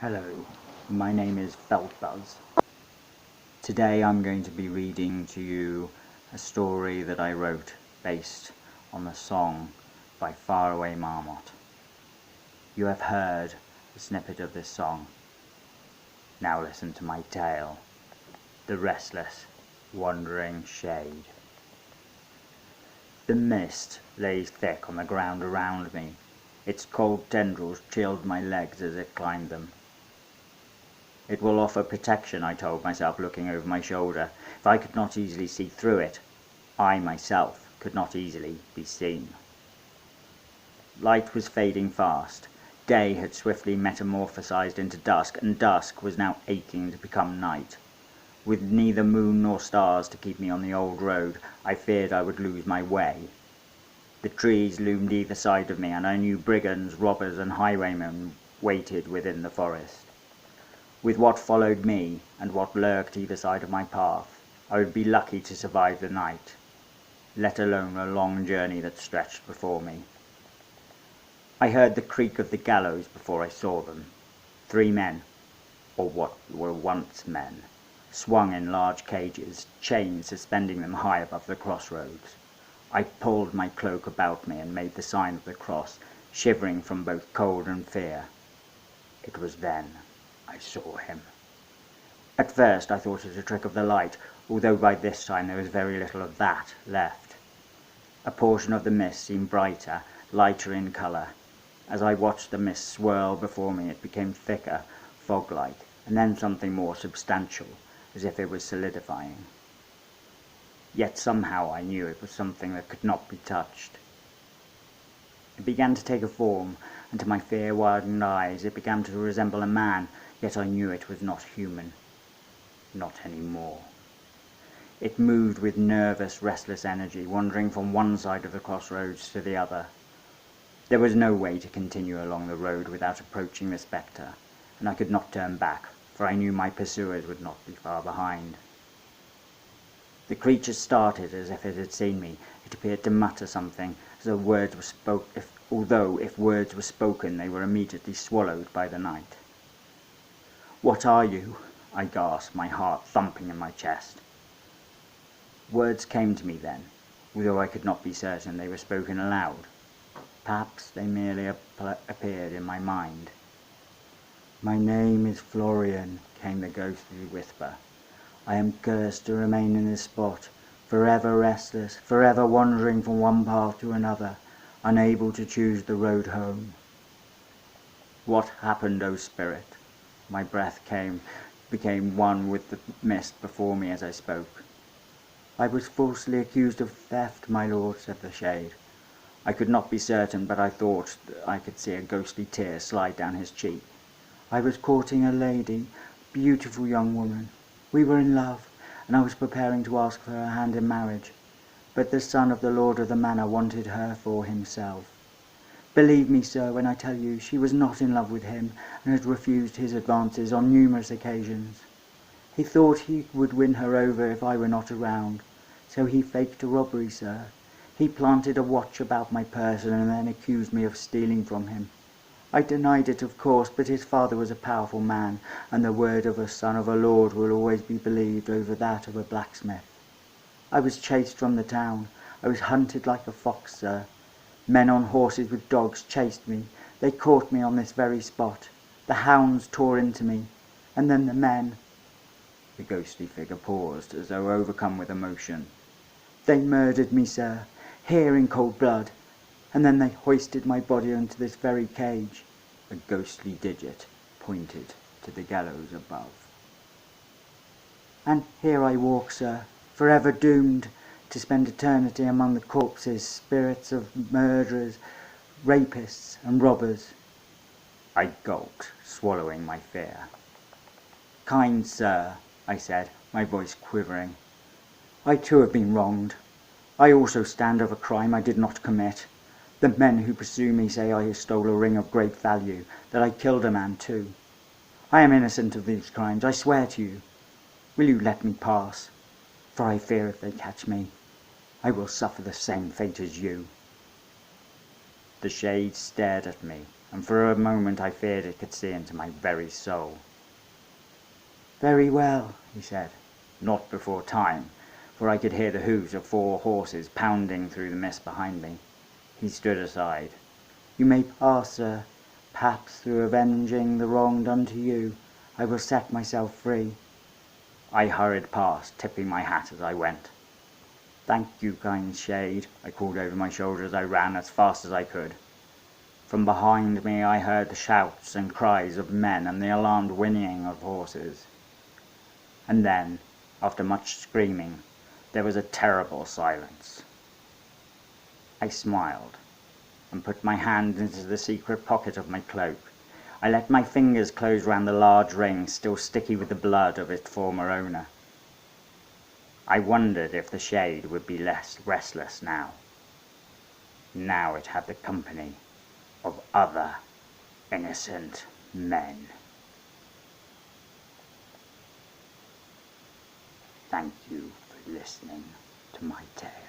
Hello, my name is Feltbuzz. Today I'm going to be reading to you a story that I wrote based on the song by Faraway Marmot. You have heard a snippet of this song. Now listen to my tale, The Restless Wandering Shade. The mist lay thick on the ground around me. Its cold tendrils chilled my legs as it climbed them. It will offer protection, I told myself, looking over my shoulder. If I could not easily see through it, I myself could not easily be seen. Light was fading fast. Day had swiftly metamorphosized into dusk, and dusk was now aching to become night. With neither moon nor stars to keep me on the old road, I feared I would lose my way. The trees loomed either side of me, and I knew brigands, robbers, and highwaymen waited within the forest. With what followed me, and what lurked either side of my path, I would be lucky to survive the night, let alone a long journey that stretched before me. I heard the creak of the gallows before I saw them. 3 men, or what were once men, swung in large cages, chains suspending them high above the crossroads. I pulled my cloak about me and made the sign of the cross, shivering from both cold and fear. It was then I saw him. At first I thought it a trick of the light, although by this time there was very little of that left. A portion of the mist seemed brighter, lighter in colour. As I watched the mist swirl before me, it became thicker, fog-like, and then something more substantial, as if it was solidifying. Yet somehow I knew it was something that could not be touched. It began to take a form, and to my fear-widened eyes it began to resemble a man, yet I knew it was not human. Not any more. It moved with nervous, restless energy, wandering from one side of the crossroads to the other. There was no way to continue along the road without approaching the spectre, and I could not turn back, for I knew my pursuers would not be far behind. The creature started as if it had seen me. It appeared to mutter something, as though words were spoken, although if words were spoken they were immediately swallowed by the night. "What are you?" I gasped, my heart thumping in my chest. Words came to me then, although I could not be certain they were spoken aloud. Perhaps they merely appeared in my mind. "My name is Florian," came the ghostly whisper. "I am cursed to remain in this spot, forever restless, forever wandering from one path to another, unable to choose the road home." What happened, O spirit? My breath became one with the mist before me as I spoke. "I was falsely accused of theft, my lord," said the shade. I could not be certain, but I thought I could see a ghostly tear slide down his cheek. "I was courting a lady, a beautiful young woman. We were in love, and I was preparing to ask for her hand in marriage, but the son of the lord of the manor wanted her for himself. Believe me, sir, when I tell you she was not in love with him, and had refused his advances on numerous occasions. He thought he would win her over if I were not around, so he faked a robbery, sir. He planted a watch about my person and then accused me of stealing from him. I denied it, of course, but his father was a powerful man, and the word of a son of a lord will always be believed over that of a blacksmith. I was chased from the town. I was hunted like a fox, sir. Men on horses with dogs chased me. They caught me on this very spot. The hounds tore into me, and then the men—" The ghostly figure paused, as though overcome with emotion. "They murdered me, sir, here in cold blood, and then they hoisted my body into this very cage." A ghostly digit pointed to the gallows above. "And here I walk, sir, forever doomed to spend eternity among the corpses, spirits of murderers, rapists, and robbers." I gulped, swallowing my fear. "Kind sir," I said, my voice quivering, "I too have been wronged. I also stand of a crime I did not commit. The men who pursue me say I stole a ring of great value, that I killed a man too. I am innocent of these crimes, I swear to you. Will you let me pass? For I fear if they catch me, I will suffer the same fate as you." The shade stared at me, and for a moment I feared it could see into my very soul. "Very well," he said, not before time, for I could hear the hoofs of 4 horses pounding through the mist behind me. He stood aside. "You may pass, sir. Perhaps through avenging the wrong done to you, I will set myself free." I hurried past, tipping my hat as I went. "Thank you, kind shade," I called over my shoulder as I ran as fast as I could. From behind me I heard the shouts and cries of men and the alarmed whinnying of horses. And then, after much screaming, there was a terrible silence. I smiled, and put my hand into the secret pocket of my cloak. I let my fingers close round the large ring, still sticky with the blood of its former owner. I wondered if the shade would be less restless now. Now it had the company of other innocent men. Thank you for listening to my tale.